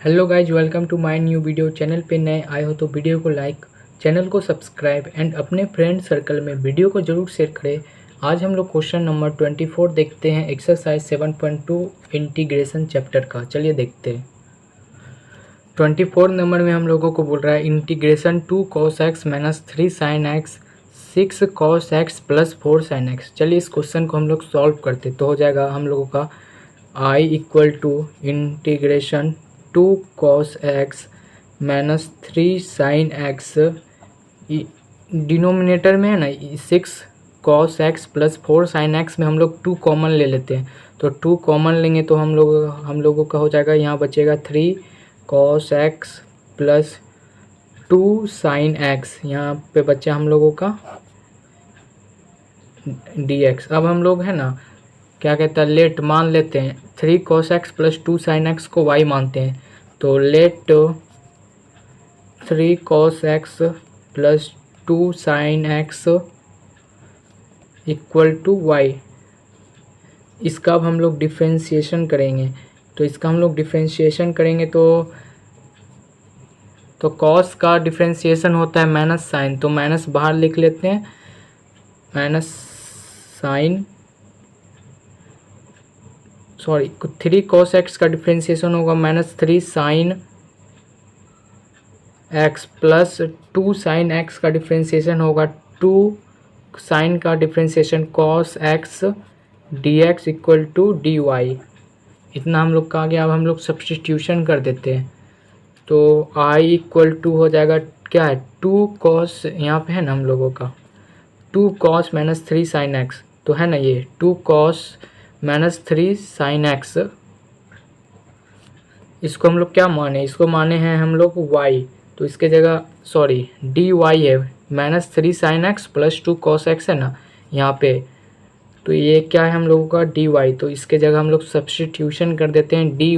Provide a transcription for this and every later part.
Hello guys, welcome to my new video. Channel पे नए आए हो तो वीडियो को लाइक, चैनल को सब्सक्राइब एंड अपने फ्रेंड सर्कल में वीडियो को जरूर शेयर करें। आज हम लोग क्वेश्चन नंबर 24 देखते हैं, एक्सरसाइज 7.2 इंटीग्रेशन चैप्टर का। चलिए देखते हैं। 24 नंबर में हम लोगों को बोल रहा है integration 2 cos x minus 3 sin x 6 cos x plus 4 sin x। चलिए इस क्वेश्चन को हम लोग सॉल्व करते तो हो जाएगा हम लोगों का I equal to integration 2 cos x minus 3 sin x, denominator में है ना 6 cos x plus 4 sin x में हम लोग 2 कॉमन ले लेते हैं। तो 2 कॉमन लेंगे तो हम लोगों का हो जाएगा, यहाँ बचेगा 3 cos x plus 2 sin x, यहाँ पे बचा हम लोगों का dx। अब हम लोग है ना क्या कहता है, लेट मान लेते हैं 3 cos x plus 2 sin x को y मानते हैं। तो let 3 cos x plus 2 sin x equal to y। इसका अब हम लोग डिफ्रेंशिएशन करेंगे। तो इसका हम लोग डिफ्रेंशिएशन करेंगे तो cos का डिफ्रेंशिएशन होता है माइनस साइन, तो माइनस बाहर लिख लेते हैं, माइनस साइन 3 cos x का डिफ्रेंशिएशन होगा minus 3 sin x plus 2 sin x का डिफ्रेंशिएशन होगा 2 sin का differentiation cos x dx equal to dy। इतना हम लोग का आ गया। अब हम लोग सब्स्टिट्यूशन कर देते हैं तो I इक्वल टू हो जाएगा क्या है 2 cos, यहाँ पे है ना हम लोगों का 2 cos माइनस 3 sin x, तो है ना ये 2 cos माइनस 3 sin x। इसको हम लोग क्या माने, इसको माने हैं हम लोग y, तो इसके जगह dy है minus 3 sin x plus 2 cos x है ना यहाँ पे, तो ये क्या है हम लोगों का dy। तो इसके जगह हम लोग सब्स्टिट्यूशन कर देते हैं dy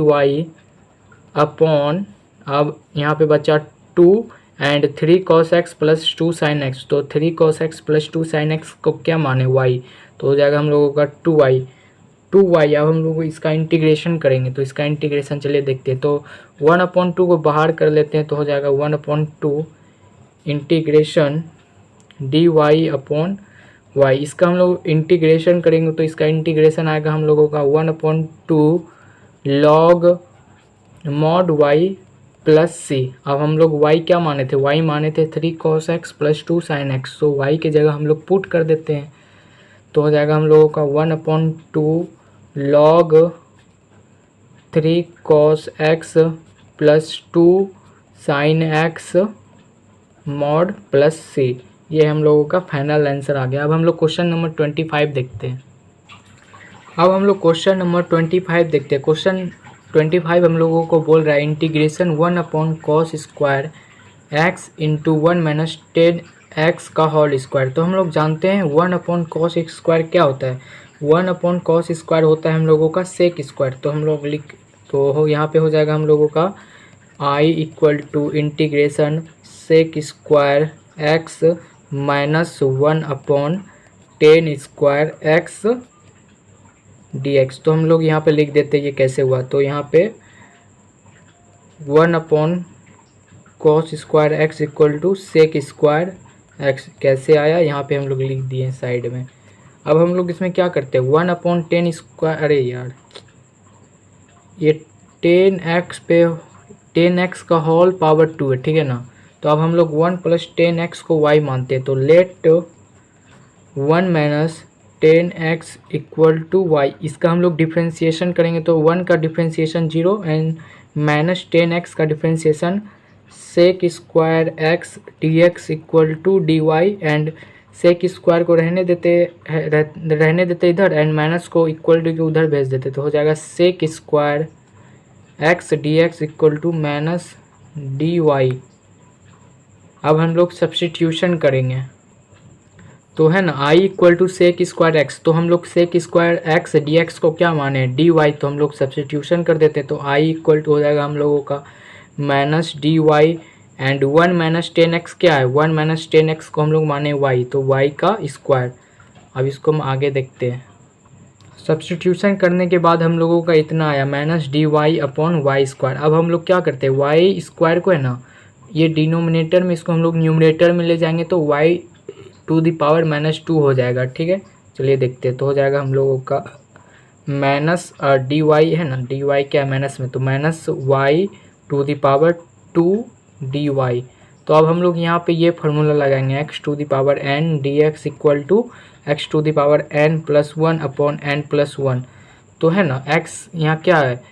अपॉन, अब यहाँ पे बचा 2 and 3 cos x plus 2 sin x, तो 3 cos x plus 2 sin x को क्या माने y, तो हो जाएगा हम लोगों का 2y। अब हम लोग इसका इंटीग्रेशन करेंगे तो इसका इंटीग्रेशन चलिए देखते हैं। तो 1/2 को बाहर कर लेते हैं तो हो जाएगा 1/2 इंटीग्रेशन dy अपॉन y। इसका हम लोग इंटीग्रेशन करेंगे तो इसका इंटीग्रेशन आएगा हम लोगों का 1/2 log mod y plus c। अब हम लोग y क्या माने थे, y माने थे 3 cos x plus 2 sin x, तो y के जगह हम लोग पुट कर देते हैं तो हो जाएगा हम लोगों का 1/2 log 3 cos x plus 2 sin x mod plus c। ये हम लोगों का फाइनल आंसर आ गया। अब हम लोग क्वेश्चन नंबर 25 देखते हैं। क्वेश्चन 25 हम लोगों को बोल रहा है integration 1/cos square x into 1 minus 10 x का होल स्क्वायर। तो हम लोग जानते हैं 1/cos स्क्वायर क्या होता है, 1/cos स्क्वायर होता है हम लोगों का सेक स्क्वायर। तो हम लोग तो यहाँ पे हो जाएगा हम लोगों का I equal to integration sec square x minus 1/10 square x dx। तो हम लोग यहाँ पे लिख देते हैं ये कैसे हुआ, तो यहाँ पे 1/cos square x equal to sec square x कैसे आया, यहाँ पे हम लोग लिख दिए साइड में। अब हम लोग इसमें क्या करते हैं 1/10 स्क्वायर, अरे यार ये 10x पे 10x का होल पावर 2 है, ठीक है ना। तो अब हम लोग 1 प्लस 10x को y मानते हैं, तो let 1 minus 10x equal to y। इसका हम लोग डिफ्रेंशिएशन करेंगे तो 1 का डिफ्रेंशिएशन 0 एंड माइनस 10x का differentiation sec square x dx equal to dy, and sec square को रहने देते इधर एंड माइनस को इक्वल टू के उधर भेज देते, तो हो जाएगा sec square x dx equal to minus dy। अब हम लोग सब्स्टिट्यूशन करेंगे तो है ना I equal to sec square x, तो हम लोग सेक स्क्वायर एक्स dx को क्या माने dy, तो हम लोग सब्स्टिट्यूशन कर देते तो I इक्वल टू हो जाएगा हम लोगों का minus dy and 1 minus 10x क्या है, 1 माइनस 10x को हम लोग माने y, तो y का स्क्वायर। अब इसको हम आगे देखते हैं, सब्सटीट्यूशन करने के बाद हम लोगों का इतना आया minus d y upon y square. अब हम लोग क्या करते हैं, वाई स्क्वायर को है ना, ये डिनोमिनेटर में, इसको हम लोग न्यूमरेटर में ले जाएंगे तो वाई टू द पावर -2 हो जाएगा। ठीक है, चलिए देखते हैं। तो हो जाएगा हम लोगों का माइनस डी वाई है ना, डी वाई क्या है माइनस में, तो minus y to the power 2 d y. तो अब हम लोग यहाँ पे ये फार्मूला लगाएंगे, x to the power n d x equal to x to the power n plus 1 upon n plus 1। तो है ना एक्स यहाँ क्या है,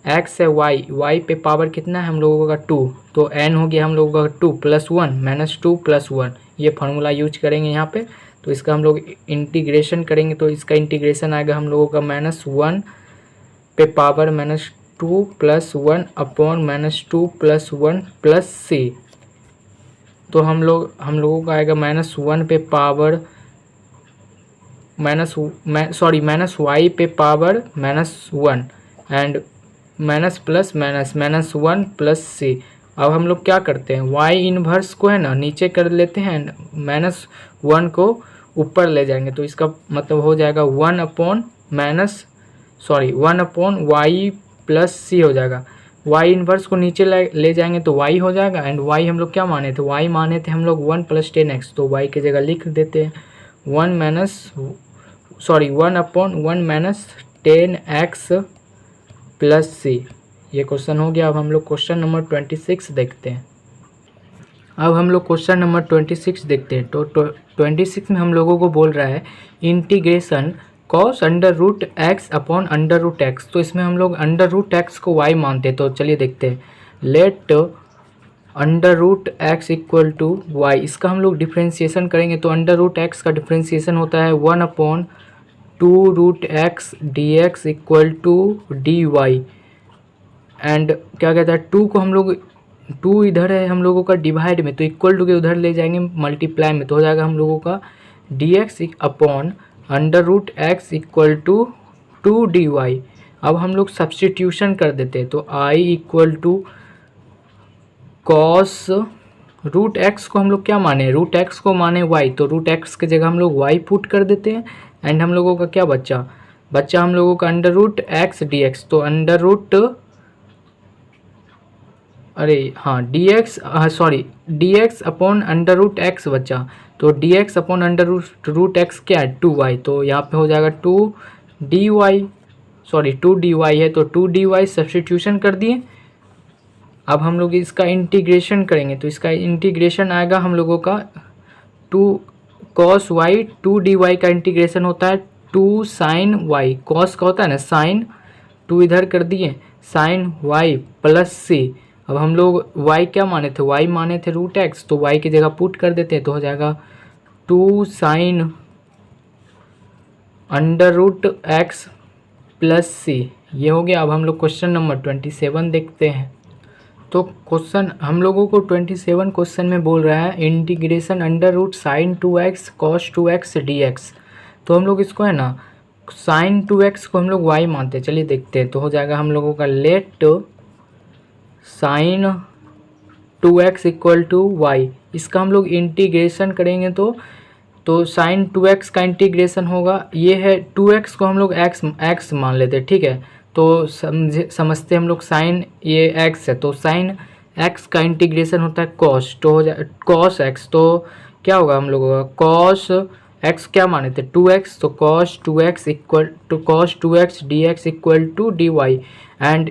एक्स है, वाई, वाई पे पावर कितना है हम लोगों का 2, तो एन हो गया हम लोगों का 2 प्लस 1 -2 प्लस 1। ये फार्मूला यूज करेंगे यहाँ पे। तो इसका हम लोग इंटीग्रेशन करेंगे, तो इसका इंटीग्रेशन आएगा हम लोगों का -1 पे power -2 plus 1 upon -2 plus 1 plus C. तो हम लोगों का आएगा -1 पे पावर माइनस वाई पे power -1 and minus plus minus 1 plus C. अब हम लोग क्या करते हैं, वाई इन्वर्स को है ना नीचे कर लेते हैं, -1 को ऊपर ले जाएंगे। तो इसका मतलब हो जाएगा 1 अपॉन वाई प्लस सी हो जाएगा। वाई इन्वर्स को नीचे ले जाएंगे तो वाई हो जाएगा, एंड वाई हम लोग क्या माने थे, वाई माने थे हम लोग 1 + 10x। तो वाई की जगह लिख देते हैं 1 अपॉन 1 - 10x प्लस सी। ये क्वेश्चन हो गया। अब हम लोग क्वेश्चन नंबर 26 देखते हैं। अब हम लोग क्वेश्चन नंबर 26 देखते हैं। तो 26 में हम लोगों को बोल रहा है integration cos √x upon √x। तो इसमें हम लोग √x को y मानते हैं। तो चलिए देखते हैं, let √x equal to y। इसका हम लोग डिफ्रेंशिएशन करेंगे। तो √x का डिफ्रेंशिएशन होता है 1 upon 2√x dx equal to dy। And क्या कहता है, 2 को हम लोग, 2 इधर है हम लोगों का डिवाइड में, तो इक्वल टू के उधर ले जाएंगे मल्टीप्लाई में। तो हो जाएगा हम लोगों का dx upon √x equal to 2 dy। अब हम लोग सब्सटीट्यूशन कर देते हैं। तो i equal to cos √x को हम लोग क्या माने, √x को माने y। तो √x की जगह हम लोग y पुट कर देते हैं, एंड हम लोगों का क्या बच्चा हम लोगों का √x dx। तो dx अपॉन √x बच्चा। तो dx अपॉन √x क्या है, 2y। तो यहाँ पे हो जाएगा 2 dy है, तो 2 dy सब्सटीट्यूशन कर दिए। अब हम लोग इसका इंटीग्रेशन करेंगे। तो इसका इंटीग्रेशन आएगा हम लोगों का 2 cos y 2 dy का इंटीग्रेशन होता है 2 sin y। cos का होता है ना साइन, 2 इधर कर दिए, sin y प्लस सी। अब हम लोग y क्या माने थे, y माने थे √x। तो y की जगह पुट कर देते हैं। तो हो जाएगा 2 sin √x प्लस सी। ये हो गया। अब हम लोग क्वेश्चन नंबर 27 देखते हैं। तो क्वेश्चन हम लोगों को 27 क्वेश्चन में बोल रहा है integration √sin 2x cos 2x dx। तो हम लोग इसको है ना sin 2x को हम लोग y मानते हैं। चलिए देखते हैं। तो हो जाएगा हम लोगों का let sin 2x equal to y। इसका हम लोग इंटीग्रेशन करेंगे तो sin 2x का इंटीग्रेशन होगा, ये है 2x को हम लोग x मान लेते हैं। ठीक है, तो समझते हम लोग साइन ये x है, तो साइन x का इंटीग्रेशन होता है cos। तो हो जाए cos x। तो क्या होगा हम लोगों का cos x क्या माने थे 2x। तो cos 2x dx equal to dy। And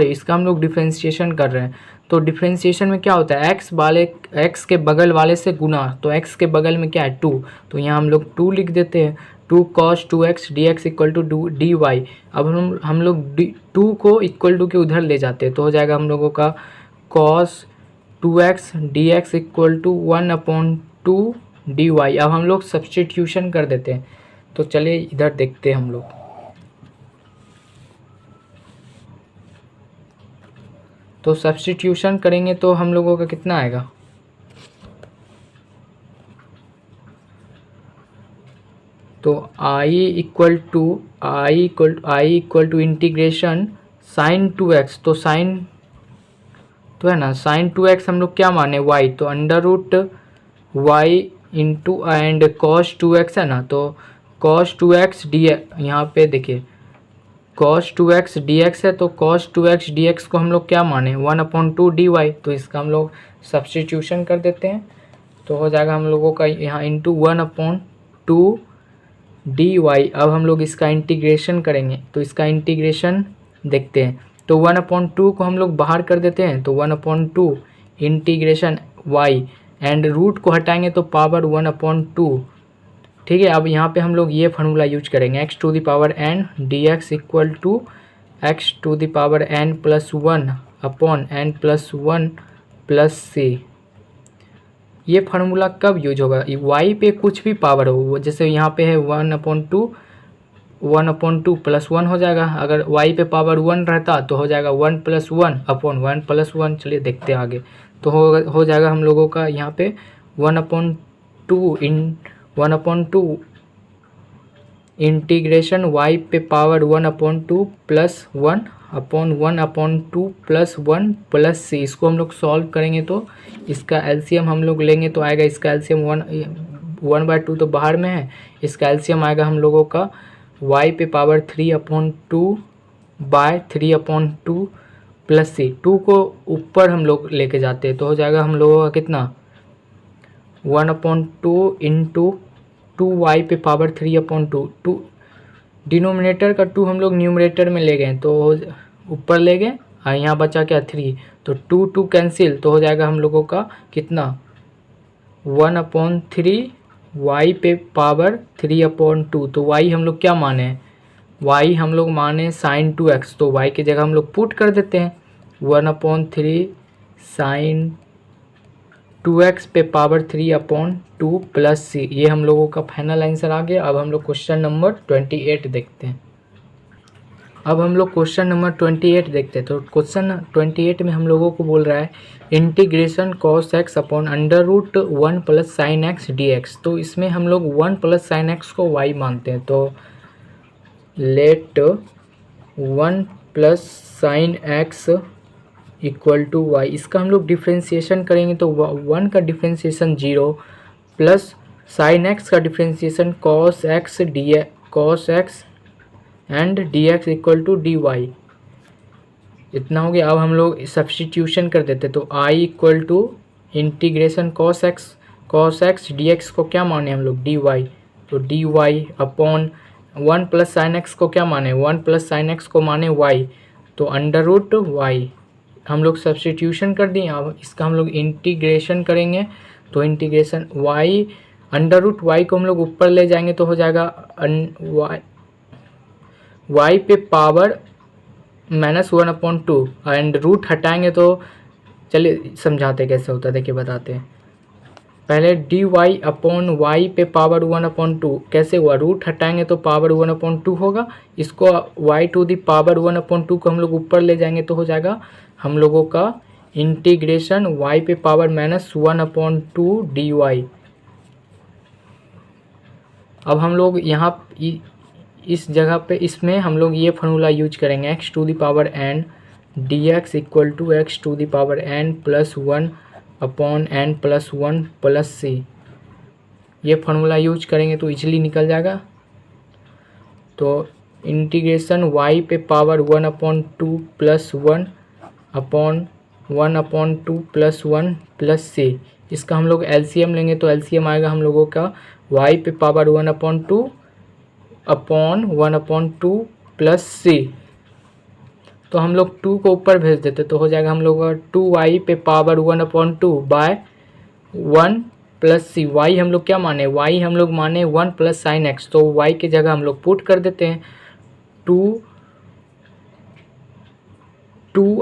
इसका हम लोग डिफ्रेंशिएशन कर रहे हैं। तो डिफ्रेंशिएशन में क्या होता है, x के बगल वाले से गुना। तो x के बगल में क्या है 2, तो यहाँ हम लोग 2 लिख देते हैं। 2 cos 2x dx equal to dy। अब हम लोग 2 को इक्वल टू के उधर ले जाते हैं। तो हो जाएगा हम लोगों का cos 2x dx equal to 1/2 dy। अब हम लोग सब्सटीट्यूशन कर देते हैं। तो चलिए इधर देखते हैं हम लोग। तो सब्सटीट्यूशन करेंगे तो हम लोगों का कितना आएगा, तो i equal to integration sine 2x। तो साइन तो है ना साइन 2x हम लोग क्या माने y। तो √y into and cos 2x है ना। तो cos 2x डी, यहाँ पे देखिए cos 2x dx है, तो cos 2x dx को हम लोग क्या माने 1/2 dy, तो इसका हम लोग सब्स्टिट्यूशन कर देते हैं तो हो जाएगा हम लोगों का यहाँ इंटू 1/2 dy। अब हम लोग इसका इंटीग्रेशन करेंगे तो इसका इंटीग्रेशन देखते हैं, तो 1/2 को हम लोग बाहर कर देते हैं तो 1/2 इंटीग्रेशन y एंड रूट को हटाएंगे तो पावर 1/2। ठीक है, अब यहाँ पे हम लोग ये फार्मूला यूज करेंगे x to the power n dx equal to x to the power n plus 1 upon n plus 1 plus c। ये फार्मूला कब यूज होगा, y पे कुछ भी पावर हो, जैसे यहाँ पे है 1/2 प्लस 1 हो जाएगा, अगर y पे पावर 1 रहता तो हो जाएगा 1 प्लस 1 अपॉन 1 प्लस 1। चलिए देखते हैं आगे, तो हो जाएगा हम लोगों का यहाँ पे 1/2 इंटीग्रेशन y पे power 1/2 plus 1 upon 1/2 plus 1 plus c। इसको हम लोग सॉल्व करेंगे तो इसका एलसीएम हम लोग लेंगे तो आएगा इसका एलसीएम 1/2 तो बाहर में है, इसका एलसीएम आएगा हम लोगों का y पे पावर 3/2 बाय 3/2 प्लस c। 2 को ऊपर हम लोग लेके जाते हैं तो हो जाएगा हम लोगों का कितना 1/2 इंटू 2y पे पावर 3/2। 2 डिनोमिनेटर का 2 हम लोग न्यूमरेटर में ले गए तो ऊपर ले गए और यहाँ बचा क्या 3, तो 2 कैंसिल तो हो जाएगा हम लोगों का कितना 1/3 y पे पावर 3/2। तो y हम लोग क्या माने हैं, y हम लोग माने sin 2x, तो y की जगह हम लोग पुट कर देते हैं 1/3 sin 2x पे पावर 3/2 प्लस c। ये हम लोगों का फाइनल आंसर आ गया। अब हम लोग क्वेश्चन नंबर 28 देखते हैं। अब हम लोग क्वेश्चन नंबर 28 देखते हैं। तो क्वेश्चन 28 में हम लोगों को बोल रहा है integration cos x upon under root 1 plus sine x d x. तो इसमें हम लोग 1 प्लस साइन एक्स को y मानते हैं, तो let 1 plus sine x equal to y. इसका हम लोग डिफ्रेंशिएशन करेंगे तो 1 का डिफ्रेंशिएशन 0 प्लस साइन एक्स का differentiation cos x and d x equal to d y. इतना हो गया। अब हम लोग सब्स्टिट्यूशन कर देते तो i equal to integration cos x d x को क्या माने हम लोग dy, तो dy upon 1 plus sine x को क्या माने 1 प्लस साइन एक्स को माने y, तो अंडर रूट y हम लोग सब्स्टिट्यूशन कर दिए। अब इसका हम लोग इंटीग्रेशन करेंगे तो integration y under root y को हम लोग ऊपर ले जाएंगे तो हो जाएगा y पे पावर -1/2 एंड रूट हटाएंगे तो चलिए समझाते कैसे होता है, देखिए बताते हैं। पहले dy अपॉन y पे पावर 1/2 कैसे हुआ, रूट हटाएंगे तो पावर 1/2 होगा, इसको y टू दी पावर 1/2 को हम लोग ऊपर ले जाएंगे तो हो जाएगा हम लोगों का इंटीग्रेशन y पे पावर -1/2 dy। अब हम लोग यहाँ इस जगह पे इसमें हम लोग ये फार्मूला यूज करेंगे x to the power n dx equal to x to the power n plus 1 upon n plus 1 plus c। ये फार्मूला यूज करेंगे तो इजीली निकल जाएगा। तो इंटीग्रेशन y पे power 1/2 plus 1 upon 1/2 plus 1 plus c। इसका हम लोग एलसीएम लेंगे तो एलसीएम आएगा हम लोगों का y पे पावर 1/2 अपॉन 1/2 प्लस c। तो हम लोग 2 को ऊपर भेज देते तो हो जाएगा हम लोग 2y पे power 1/2 by 1 plus c। y हम लोग क्या माने y हम लोग माने 1 प्लस साइन एक्स, तो y की जगह हम लोग पुट कर देते हैं 2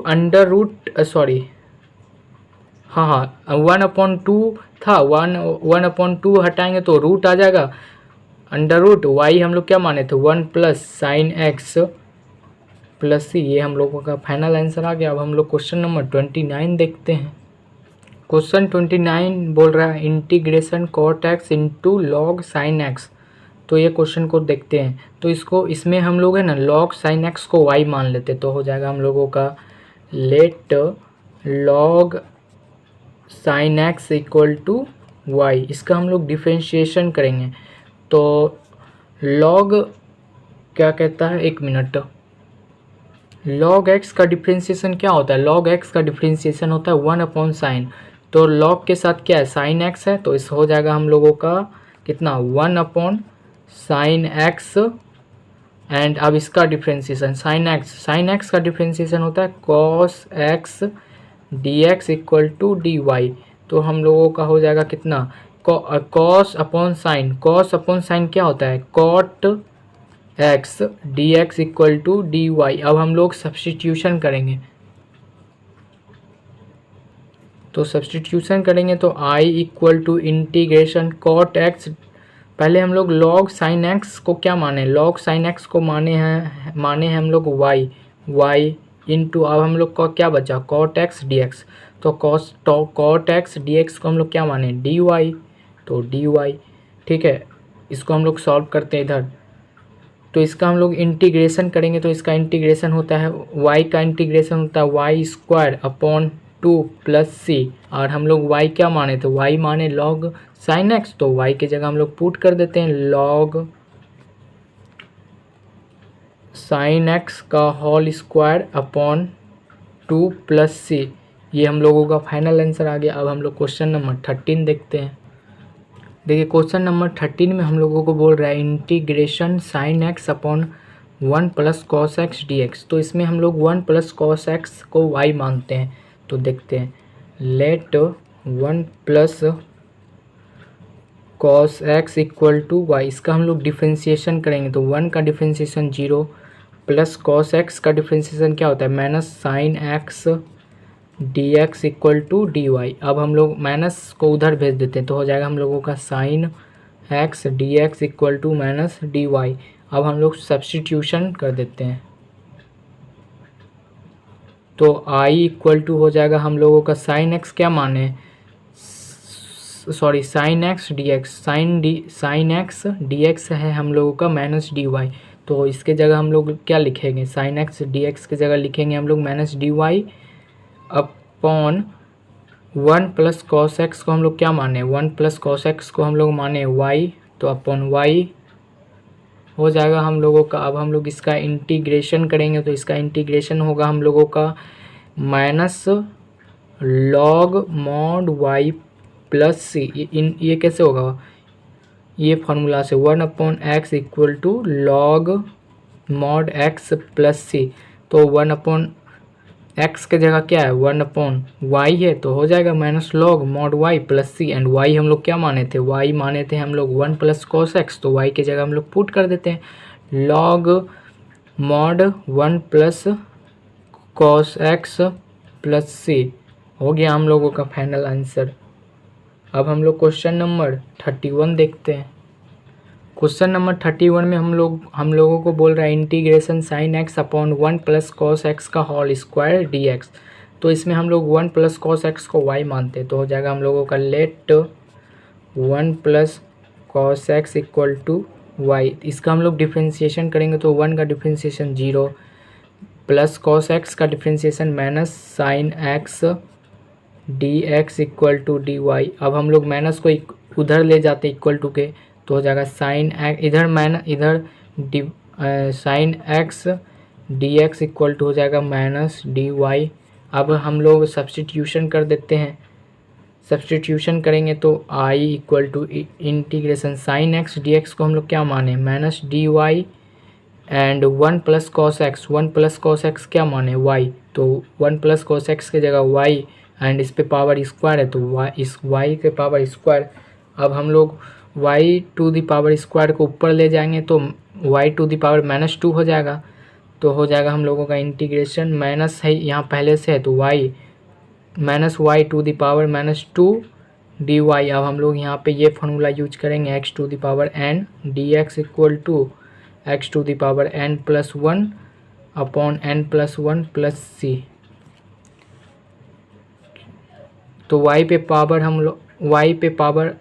अंडर रूट 1/2 था, 1/2 हटाएंगे तो रूट आ जाएगा, अंडर रूट y हम लोग क्या माने थे 1 plus sine x plus c। ये हम लोगों का फाइनल आंसर आ गया। अब हम लोग क्वेश्चन नंबर 29 देखते हैं। क्वेश्चन 29 बोल रहा है integration cot x into log sine x. तो ये क्वेश्चन को देखते हैं तो इसमें हम लोग है ना लॉग साइन एक्स को y मान लेते तो हो जाएगा हम लोगों का let log sine x equal to y। इसका हम लोग डिफ्रेंशिएशन करेंगे तो लॉग क्या कहता है, 1 मिनट, लॉग एक्स का डिफ्रेंसिएशन क्या होता है, लॉग एक्स का डिफ्रेंसिएशन होता है 1/sin। तो लॉग के साथ क्या है, साइन एक्स है, तो इस हो जाएगा हम लोगों का कितना 1/sin एक्स। एंड अब इसका डिफ्रेंसिएशन साइन एक्स का डिफ्रेंसिएशन होता है cos x d x equal to d y. तो हम लोगों का हो जाएगा कितना, cos अपॉन साइन क्या होता है, cot x d x equal to d y. अब हम लोग सब्सटीट्यूशन करेंगे, तो सब्सटीट्यूशन करेंगे तो i equal to integration cot x, पहले हम लोग log sin x को क्या माने, log sin x को माने हैं हम लोग y इंटू, अब हम लोग का क्या बचा cot x dx, तो cot x dx को हम लोग क्या माने dy, तो dy। ठीक है, इसको हम लोग सॉल्व करते हैं इधर, तो इसका हम लोग इंटीग्रेशन करेंगे, तो इसका इंटीग्रेशन होता है y का इंटीग्रेशन होता है वाई स्क्वायर अपॉन 2 प्लस सी, और हम लोग y क्या माने, तो y माने log sin x, तो y की जगह हम लोग पुट कर देते हैं log sin x का whole square upon 2 plus C. ये हम लोगों का फाइनल आंसर आ गया। अब हम लोग क्वेश्चन नंबर 13 देखते हैं। देखिए क्वेश्चन नंबर 13 में हम लोगों को बोल रहा है integration sine x upon 1 plus cos x d x. तो इसमें हम लोग 1 प्लस कॉस एक्स को y मानते हैं, तो देखते हैं let 1 plus cos x equal to y, इसका हम लोग डिफ्रेंसिएशन करेंगे, तो 1 का डिफ्रेंसिएशन 0 प्लस कॉस एक्स का डिफ्रेंसिएशन क्या होता है minus sine x d x equal to d y. अब हम लोग माइनस को उधर भेज देते हैं, तो हो जाएगा हम लोगों का sine x d x equal to minus d y. अब हम लोग सब्सटीट्यूशन कर देते हैं, तो i इक्वल टू हो जाएगा हम लोगों का साइन एक्स क्या माने, sorry sine x d x, sign x d x है हम लोगों का माइनस डी वाई। तो इसके जगह हम लोग क्या लिखेंगे, साइन एक्स डी एक्स की जगह लिखेंगे हम लोग minus d y upon 1 plus cos x को हम लोग क्या माने, 1 प्लस कॉस एक्स को हम लोग माने y, तो अपॉन y हो जाएगा हम लोगों का। अब हम लोग इसका इंटीग्रेशन करेंगे, तो इसका इंटीग्रेशन होगा हम लोगों का minus log mod y plus C. ये कैसे होगा, ये फार्मूला से 1/x equal to log mod x plus C. तो 1/x के जगह क्या है 1/y है, तो हो जाएगा minus log mod y plus c. And y हम लोग क्या माने थे, y माने थे हम लोग 1 प्लस कॉस एक्स, तो y की जगह हम लोग पुट कर देते हैं log mod 1 plus cos x plus C. हो गया हम लोगों का फाइनल आंसर। अब हम लोग क्वेश्चन नंबर 31 देखते हैं। क्वेश्चन नंबर 31 में हम लोगों को बोल रहा है integration sine x upon 1 plus cos x का होल स्क्वायर डी एक्स। तो इसमें हम लोग 1 प्लस कॉस एक्स को y मानते हैं, तो हो जाएगा हम लोगों का let 1 plus cos x equal to y. इसका हम लोग डिफ्रेंसिएशन करेंगे, तो 1 का डिफ्रेंसिएशन 0 प्लस कॉस एक्स का differentiation minus sine x d x equal to d y. अब हम लोग माइनस को उधर ले जाते इक्वल टू के, तो हो जाएगा साइन एक्स इधर sine x d x equal to हो जाएगा माइनस डी वाई। अब हम लोग सब्सटीट्यूशन कर देते हैं, सब्सटीट्यूशन करेंगे तो i equal to integration sine x d x को हम लोग क्या माने minus d y and 1 plus cos x, 1 plus cos x क्या माने y, तो 1 प्लस कॉस एक्स की जगह y एंड इस पे पावर स्क्वायर है, तो इस y के पावर स्क्वायर। अब हम लोग y to the power square को ऊपर ले जाएंगे, तो y टू द पावर -2 हो जाएगा। तो हो जाएगा हम लोगों का इंटीग्रेशन माइनस है यहाँ पहले से है, तो y minus y to the power -2 d y. अब हम लोग यहाँ पे ये फार्मूला यूज करेंगे x to the power n d x equal to x to the power n plus 1 upon n plus 1 plus C. तो y पे power हम लोग y पे पावर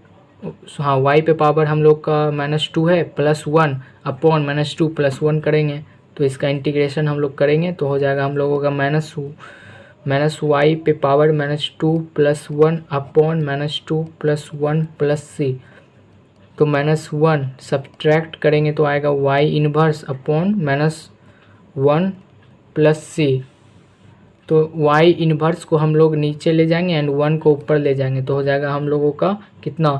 हम लोग का -2 है प्लस 1 अपॉन -2 प्लस 1 करेंगे, तो इसका इंटीग्रेशन हम लोग करेंगे, तो हो जाएगा हम लोगों का माइनस वाई पे power -2 plus 1 upon -2 plus 1 plus C. तो -1 सब्ट्रैक्ट करेंगे तो आएगा y inverse upon -1 plus C. तो y इन्वर्स को हम लोग नीचे ले जाएंगे एंड 1 को ऊपर ले जाएंगे, तो हो जाएगा हम लोगों का कितना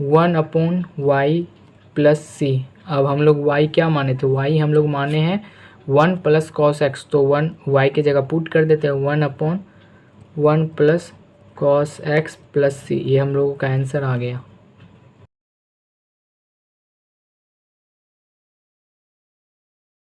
1 अपॉन वाई प्लस सी। अब हम लोग y क्या माने थे, y हम लोग माने हैं 1 प्लस कॉस एक्स, तो 1 y की जगह पुट कर देते हैं 1 upon 1 plus cos x plus C. ये हम लोगों का आंसर आ गया।